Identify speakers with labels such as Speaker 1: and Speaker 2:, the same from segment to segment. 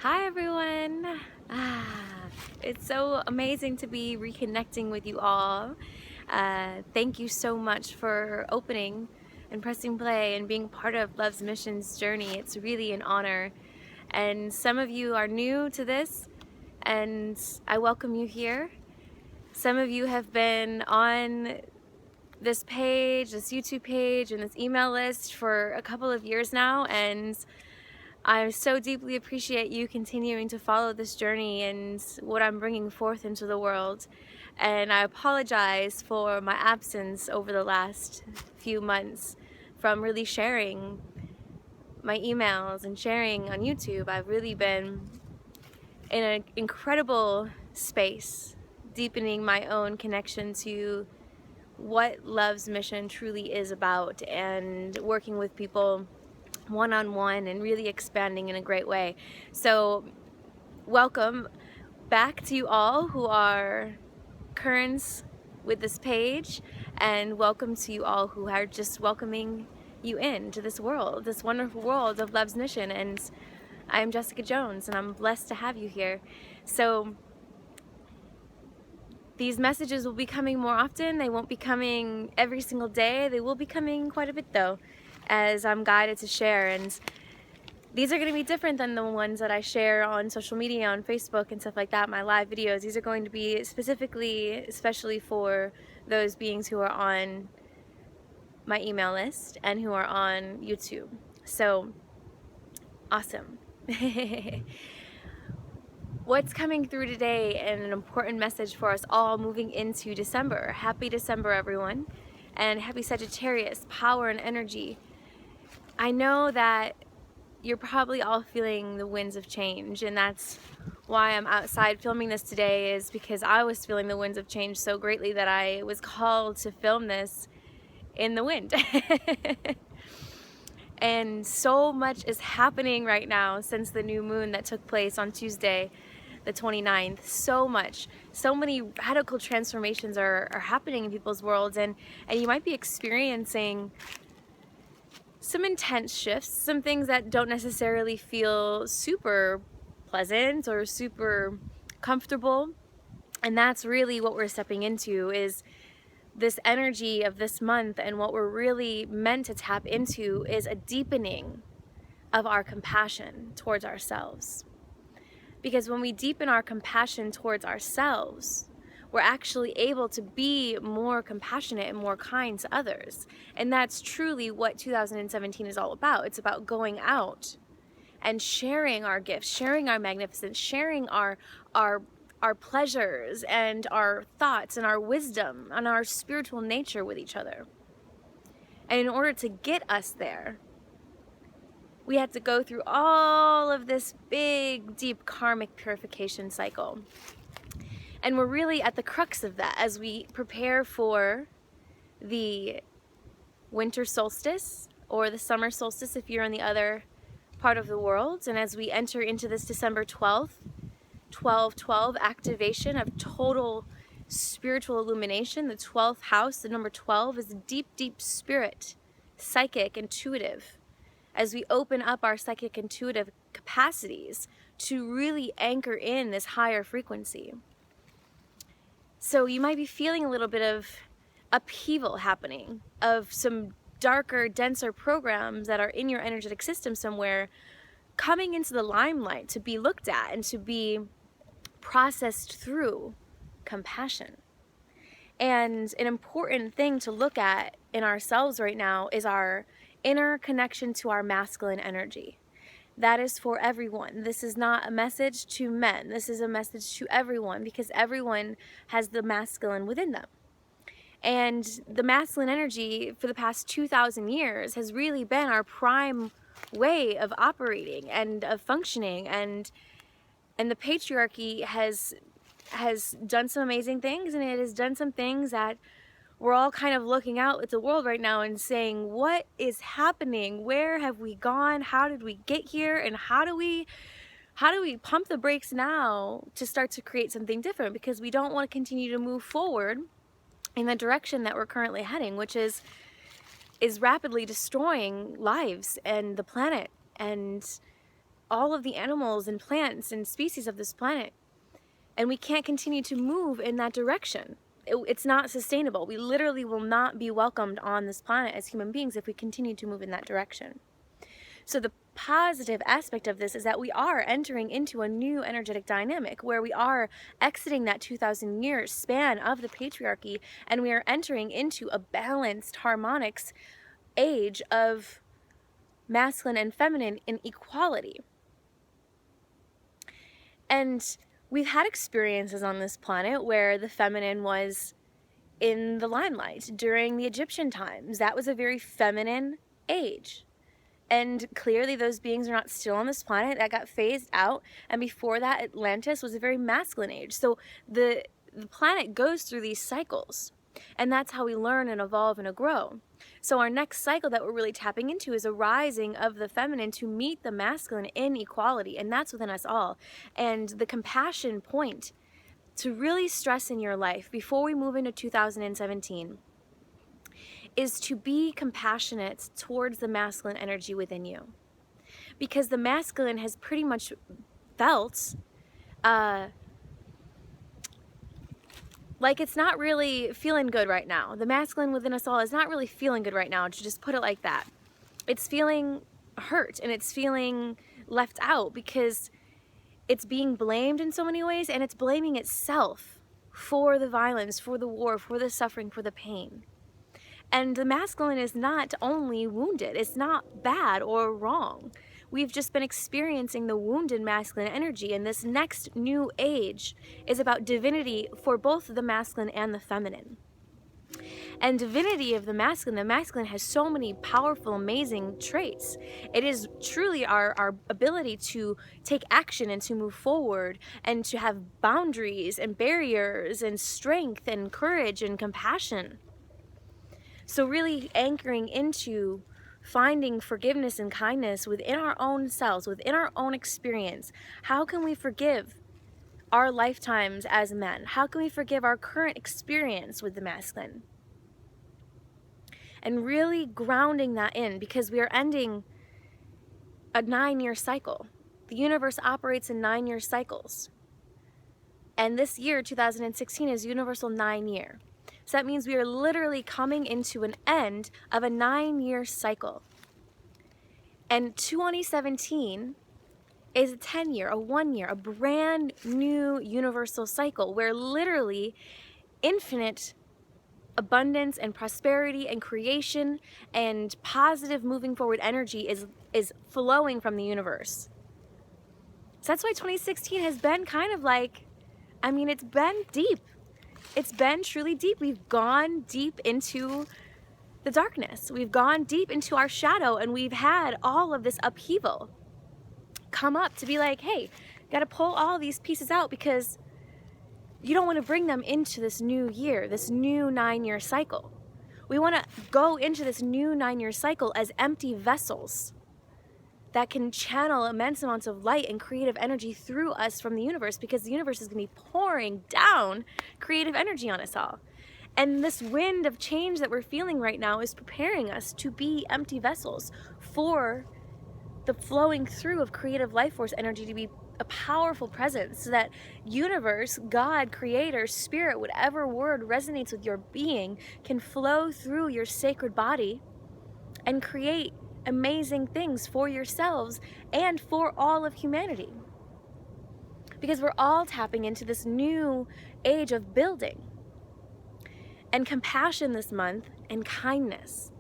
Speaker 1: Hi everyone! It's so amazing to be reconnecting with you all. Thank you so much for opening and pressing play and being part of Love's Mission's journey. It's really an honor. And some of you are new to this, and I welcome you here. Some of you have been on this page, this YouTube page, and this email list for a couple of years now, and I so deeply appreciate you continuing to follow this journey and what I'm bringing forth into the world. And I apologize for my absence over the last few months from really sharing my emails and sharing on YouTube. I've really been in an incredible space, deepening my own connection to what Love's mission truly is about and working with people one-on-one and really expanding in a great way. So welcome back to you all who are currents with this page, and welcome to you all who are just welcoming you into this world, this wonderful world of Love's Mission. And I'm Jessica Jones, and I'm blessed to have you here. So these messages will be coming more often. They won't be coming every single day. They will be coming quite a bit though, as I'm guided to share. And these are going to be different than the ones that I share on social media, on Facebook and stuff like that, my live videos. These are going to be specifically, especially for those beings who are on my email list and who are on YouTube. So, awesome. What's coming through today, and an important message for us all moving into December. Happy December, everyone, and happy Sagittarius, power and energy. I know that you're probably all feeling the winds of change, and that's why I'm outside filming this today, is because I was feeling the winds of change so greatly that I was called to film this in the wind. And so much is happening right now since the new moon that took place on Tuesday the 29th. So much, so many radical transformations are happening in people's worlds, and you might be experiencing some intense shifts, some things that don't necessarily feel super pleasant or super comfortable. And that's really what we're stepping into, is this energy of this month. And what we're really meant to tap into is a deepening of our compassion towards ourselves. Because when we deepen our compassion towards ourselves, we're actually able to be more compassionate and more kind to others. And that's truly what 2017 is all about. It's about going out and sharing our gifts, sharing our magnificence, sharing our pleasures and our thoughts and our wisdom and our spiritual nature with each other. And in order to get us there, we had to go through all of this big, deep karmic purification cycle. And we're really at the crux of that as we prepare for the winter solstice, or the summer solstice if you're in the other part of the world. And as we enter into this December 12th, 12/12 activation of total spiritual illumination, the 12th house, the number 12, is deep, deep spirit, psychic, intuitive. As we open up our psychic intuitive capacities to really anchor in this higher frequency. So you might be feeling a little bit of upheaval happening, of some darker, denser programs that are in your energetic system somewhere coming into the limelight to be looked at and to be processed through compassion. And an important thing to look at in ourselves right now is our inner connection to our masculine energy. That is for everyone. This is not a message to men. This is a message to everyone, because everyone has the masculine within them. And the masculine energy for the past 2,000 years has really been our prime way of operating and of functioning. And the patriarchy has done some amazing things, and it has done some things that we're all kind of looking out at the world right now and saying, what is happening? Where have we gone? How did we get here? And how do we pump the brakes now to start to create something different? Because we don't want to continue to move forward in the direction that we're currently heading, which is rapidly destroying lives and the planet. And all of the animals and plants and species of this planet. And we can't continue to move in that direction. It's not sustainable. We literally will not be welcomed on this planet as human beings if we continue to move in that direction. So the positive aspect of this is that we are entering into a new energetic dynamic where we are exiting that 2,000 year span of the patriarchy, and we are entering into a balanced harmonics age of masculine and feminine in equality. And we've had experiences on this planet where the feminine was in the limelight during the Egyptian times. That was a very feminine age. And clearly those beings are not still on this planet. That got phased out. And before that, Atlantis was a very masculine age. So the planet goes through these cycles. And that's how we learn and evolve and grow. So our next cycle that we're really tapping into is a rising of the feminine to meet the masculine in equality. And that's within us all. And the compassion point to really stress in your life before we move into 2017 is to be compassionate towards the masculine energy within you. Because the masculine has pretty much felt like it's not really feeling good right now. The masculine within us all is not really feeling good right now, to just put it like that. It's feeling hurt and it's feeling left out because it's being blamed in so many ways, and it's blaming itself for the violence, for the war, for the suffering, for the pain. And the masculine is not only wounded, it's not bad or wrong. We've just been experiencing the wounded masculine energy, and this next new age is about divinity for both the masculine and the feminine. And divinity of the masculine has so many powerful, amazing traits. It is truly our ability to take action and to move forward and to have boundaries and barriers and strength and courage and compassion. So really anchoring into finding forgiveness and kindness within our own selves, within our own experience. How can we forgive our lifetimes as men? How can we forgive our current experience with the masculine? And really grounding that in, because we are ending a 9-year cycle. The universe operates in 9-year cycles. And this year, 2016, is universal 9-year. So that means we are literally coming into an end of a 9-year cycle. And 2017 is a 10-year, a 1-year, a brand new universal cycle where literally infinite abundance and prosperity and creation and positive moving forward energy is flowing from the universe. So that's why 2016 has been kind of like, I mean, it's been deep. It's been truly deep. We've gone deep into the darkness. We've gone deep into our shadow, and we've had all of this upheaval come up to be like, hey, got to pull all these pieces out because you don't want to bring them into this new year, this new 9-year cycle. We want to go into this new 9-year cycle as empty vessels that can channel immense amounts of light and creative energy through us from the universe, because the universe is going to be pouring down creative energy on us all. And this wind of change that we're feeling right now is preparing us to be empty vessels for the flowing through of creative life force energy to be a powerful presence, so that universe, God, creator, spirit, whatever word resonates with your being, can flow through your sacred body and create amazing things for yourselves and for all of humanity. Because we're all tapping into this new age of building. And compassion this month and kindness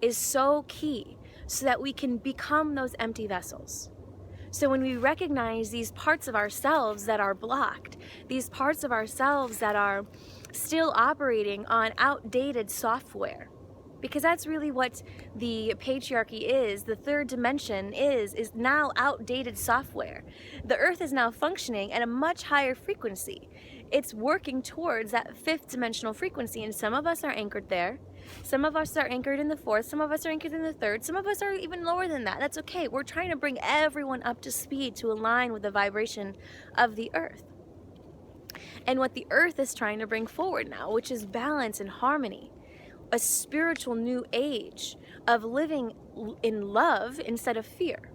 Speaker 1: is so key, so that we can become those empty vessels. So when we recognize these parts of ourselves that are blocked, these parts of ourselves that are still operating on outdated software, because that's really what the patriarchy is, the third dimension is now outdated software. The earth is now functioning at a much higher frequency. It's working towards that 5th dimensional frequency, and some of us are anchored there. Some of us are anchored in the 4th, some of us are anchored in the 3rd, some of us are even lower than that. That's okay. We're trying to bring everyone up to speed to align with the vibration of the earth. And what the earth is trying to bring forward now, which is balance and harmony, a spiritual new age of living in love instead of fear.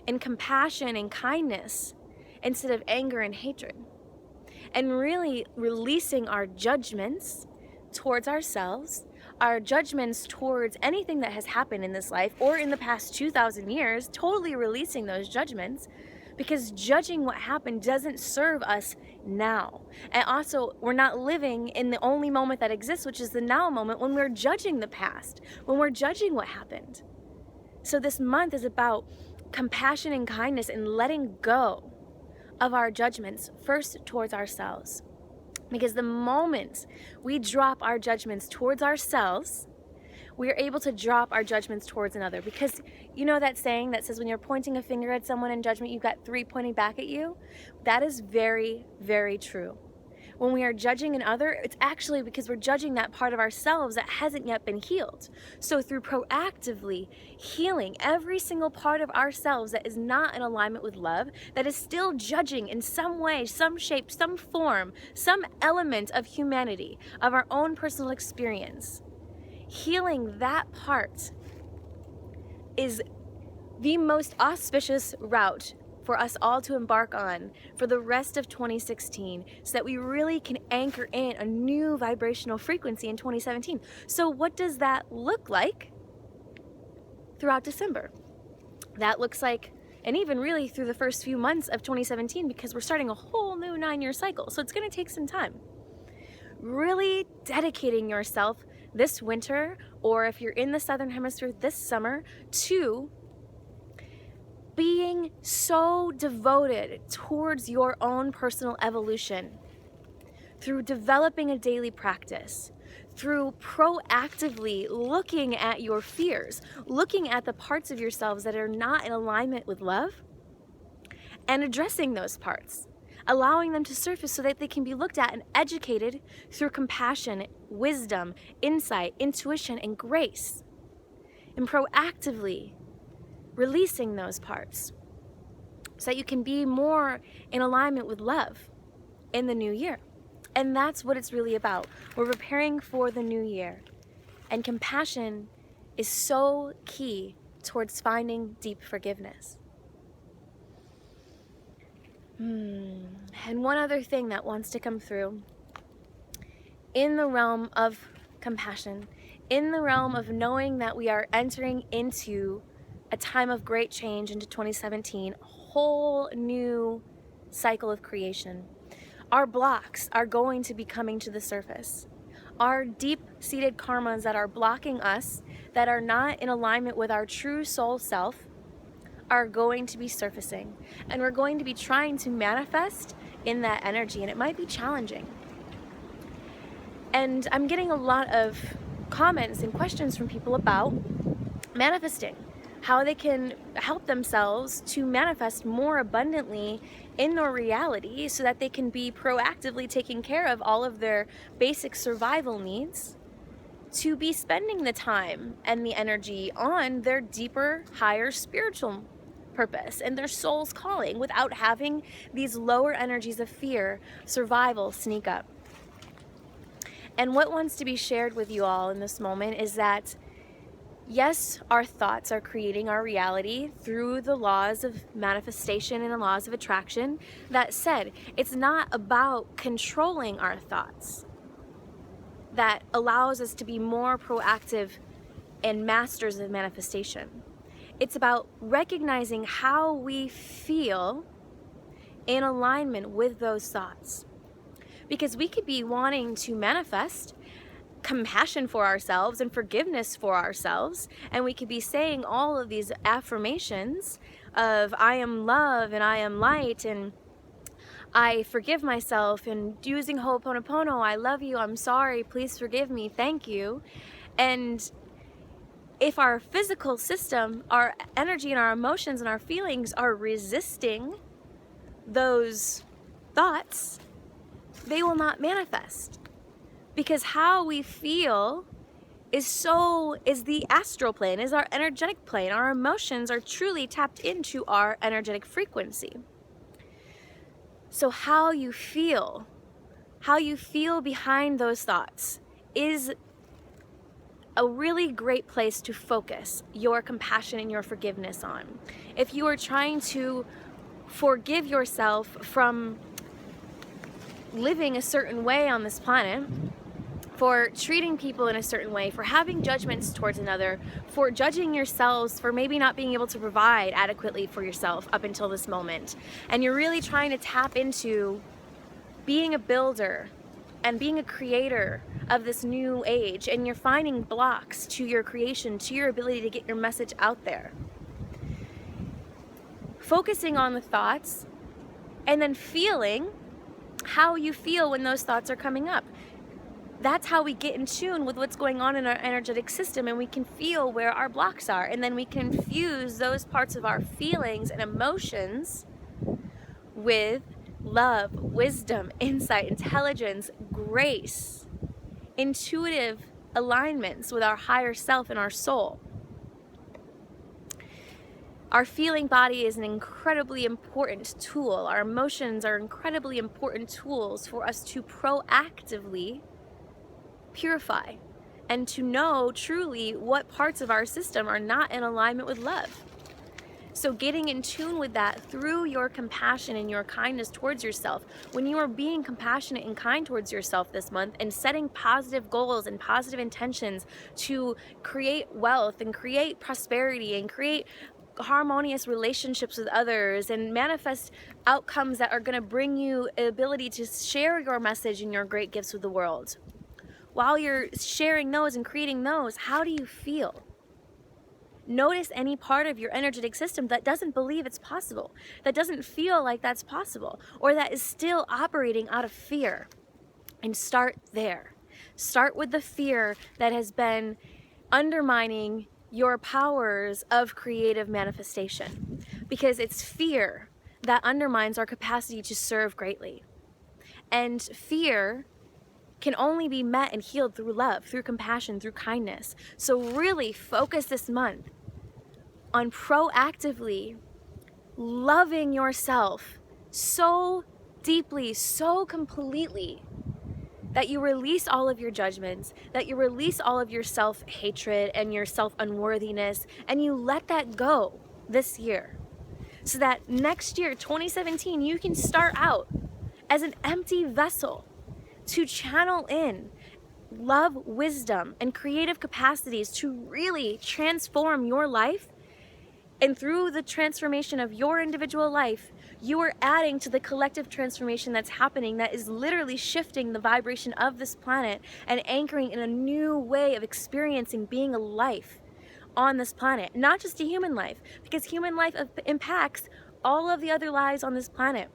Speaker 1: and compassion and kindness instead of anger and hatred. And really releasing our judgments towards ourselves, our judgments towards anything that has happened in this life or in the past 2,000 years, totally releasing those judgments, because judging what happened doesn't serve us now. And also, we're not living in the only moment that exists, which is the now moment, when we're judging the past, when we're judging what happened. So this month is about compassion and kindness and letting go of our judgments, first towards ourselves. Because the moment we drop our judgments towards ourselves, we are able to drop our judgments towards another. Because you know that saying that says when you're pointing a finger at someone in judgment, you've got 3 pointing back at you? That is very, very true. When we are judging another, it's actually because we're judging that part of ourselves that hasn't yet been healed. So through proactively healing every single part of ourselves that is not in alignment with love, that is still judging in some way, some shape, some form, some element of humanity, of our own personal experience, healing that part is the most auspicious route for us all to embark on for the rest of 2016, so that we really can anchor in a new vibrational frequency in 2017. So what does that look like throughout December? That looks like, and even really through the first few months of 2017, because we're starting a whole new 9-year cycle. So it's going to take some time. Really dedicating yourself this winter, or if you're in the Southern Hemisphere this summer, to being so devoted towards your own personal evolution through developing a daily practice, through proactively looking at your fears, looking at the parts of yourselves that are not in alignment with love, and addressing those parts, allowing them to surface so that they can be looked at and educated through compassion, wisdom, insight, intuition, and grace, and proactively releasing those parts so that you can be more in alignment with love in the new year. And that's what it's really about. We're preparing for the new year. And compassion is so key towards finding deep forgiveness. And one other thing that wants to come through in the realm of compassion, in the realm of knowing that we are entering into a time of great change into 2017, a whole new cycle of creation. Our blocks are going to be coming to the surface. Our deep-seated karmas that are blocking us, that are not in alignment with our true soul self, are going to be surfacing. And we're going to be trying to manifest in that energy, and it might be challenging. And I'm getting a lot of comments and questions from people about manifesting, how they can help themselves to manifest more abundantly in their reality so that they can be proactively taking care of all of their basic survival needs, to be spending the time and the energy on their deeper, higher spiritual purpose and their soul's calling without having these lower energies of fear, survival sneak up. And what wants to be shared with you all in this moment is that yes, our thoughts are creating our reality through the laws of manifestation and the laws of attraction. That said, it's not about controlling our thoughts that allows us to be more proactive and masters of manifestation. It's about recognizing how we feel in alignment with those thoughts. Because we could be wanting to manifest compassion for ourselves and forgiveness for ourselves, and we could be saying all of these affirmations of I am love and I am light and I forgive myself, and using Ho'oponopono, I love you, I'm sorry, please forgive me, thank you. And if our physical system, our energy and our emotions and our feelings are resisting those thoughts, they will not manifest. Because how we feel is the astral plane, is our energetic plane. Our emotions are truly tapped into our energetic frequency. So how you feel behind those thoughts is a really great place to focus your compassion and your forgiveness on. If you are trying to forgive yourself from living a certain way on this planet, for treating people in a certain way, for having judgments towards another, for judging yourselves for maybe not being able to provide adequately for yourself up until this moment, and you're really trying to tap into being a builder and being a creator of this new age, and you're finding blocks to your creation, to your ability to get your message out there, focusing on the thoughts and then feeling how you feel when those thoughts are coming up. That's how we get in tune with what's going on in our energetic system, and we can feel where our blocks are, and then we can fuse those parts of our feelings and emotions with love, wisdom, insight, intelligence, grace, intuitive alignments with our higher self and our soul. Our feeling body is an incredibly important tool. Our emotions are incredibly important tools for us to proactively purify and to know truly what parts of our system are not in alignment with love. So getting in tune with that through your compassion and your kindness towards yourself, when you are being compassionate and kind towards yourself this month and setting positive goals and positive intentions to create wealth and create prosperity and create harmonious relationships with others and manifest outcomes that are going to bring you the ability to share your message and your great gifts with the world. While you're sharing those and creating those, how do you feel? Notice any part of your energetic system that doesn't believe it's possible, that doesn't feel like that's possible, or that is still operating out of fear. And start there. Start with the fear that has been undermining your powers of creative manifestation, because it's fear that undermines our capacity to serve greatly. And fear can only be met and healed through love, through compassion, through kindness. So really focus this month on proactively loving yourself so deeply, so completely, that you release all of your judgments, that you release all of your self-hatred and your self-unworthiness, and you let that go this year. So that next year, 2017, you can start out as an empty vessel to channel in love, wisdom, and creative capacities to really transform your life. And through the transformation of your individual life, you are adding to the collective transformation that's happening, that is literally shifting the vibration of this planet and anchoring in a new way of experiencing being a life on this planet. Not just a human life, because human life impacts all of the other lives on this planet.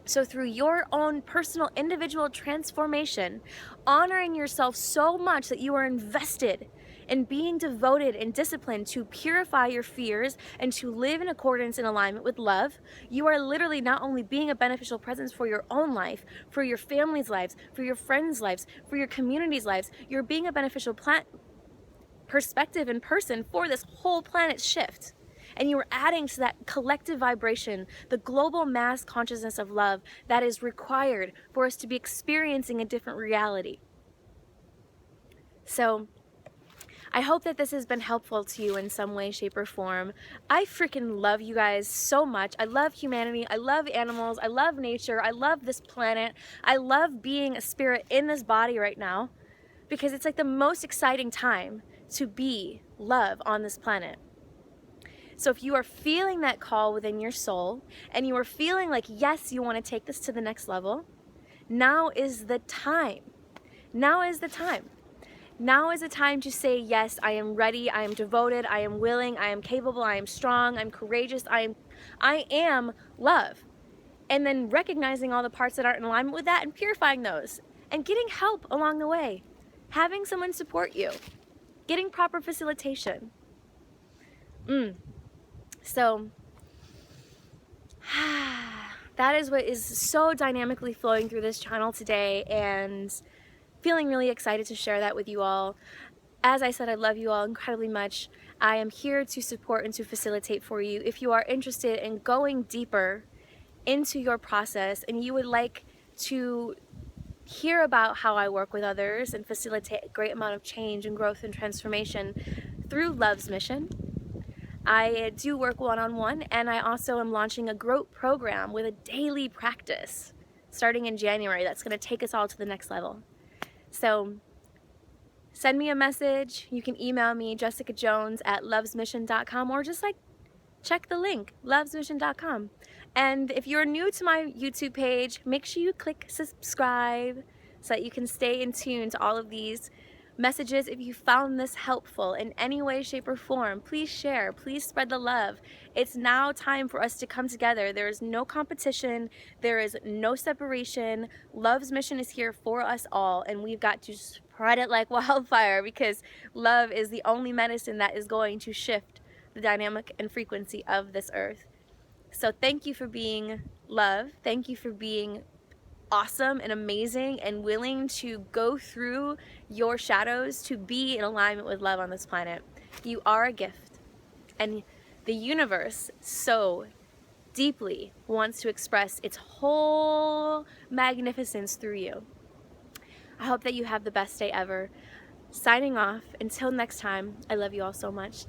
Speaker 1: So through your own personal individual transformation, honoring yourself so much that you are invested in being devoted and disciplined to purify your fears and to live in accordance and alignment with love, you are literally not only being a beneficial presence for your own life, for your family's lives, for your friends' lives, for your community's lives, you're being a beneficial perspective and person for this whole planet's shift. And you are adding to that collective vibration, the global mass consciousness of love that is required for us to be experiencing a different reality. So I hope that this has been helpful to you in some way, shape, or form. I freaking love you guys so much. I love humanity. I love animals. I love nature. I love this planet. I love being a spirit in this body right now, because it's like the most exciting time to be love on this planet. So if you are feeling that call within your soul and you are feeling like, yes, you want to take this to the next level, now is the time. Now is the time. Now is the time to say, yes, I am ready, I am devoted, I am willing, I am capable, I am strong, I'm courageous, I am love. And then recognizing all the parts that aren't in alignment with that and purifying those and getting help along the way. Having someone support you. Getting proper facilitation. So that is what is so dynamically flowing through this channel today, and feeling really excited to share that with you all. As I said, I love you all incredibly much. I am here to support and to facilitate for you. If you are interested in going deeper into your process and you would like to hear about how I work with others and facilitate a great amount of change and growth and transformation through Love's Mission. I do work one-on-one, and I also am launching a growth program with a daily practice starting in January that's going to take us all to the next level. So send me a message. You can email me, jessicajones@lovesmission.com, or just check the link, lovesmission.com. And if you're new to my YouTube page, make sure you click subscribe so that you can stay in tune to all of these messages. If you found this helpful in any way, shape, or form, please share, please spread the love. It's now time for us to come together. There is no competition, there is no separation. Love's Mission is here for us all, and we've got to spread it like wildfire, because love is the only medicine that is going to shift the dynamic and frequency of this earth. So thank you for being love. Thank you for being awesome and amazing and willing to go through your shadows to be in alignment with love on this planet. You are a gift, and the universe so deeply wants to express its whole magnificence through you. I hope that you have the best day ever. Signing off. Until next time, I love you all so much.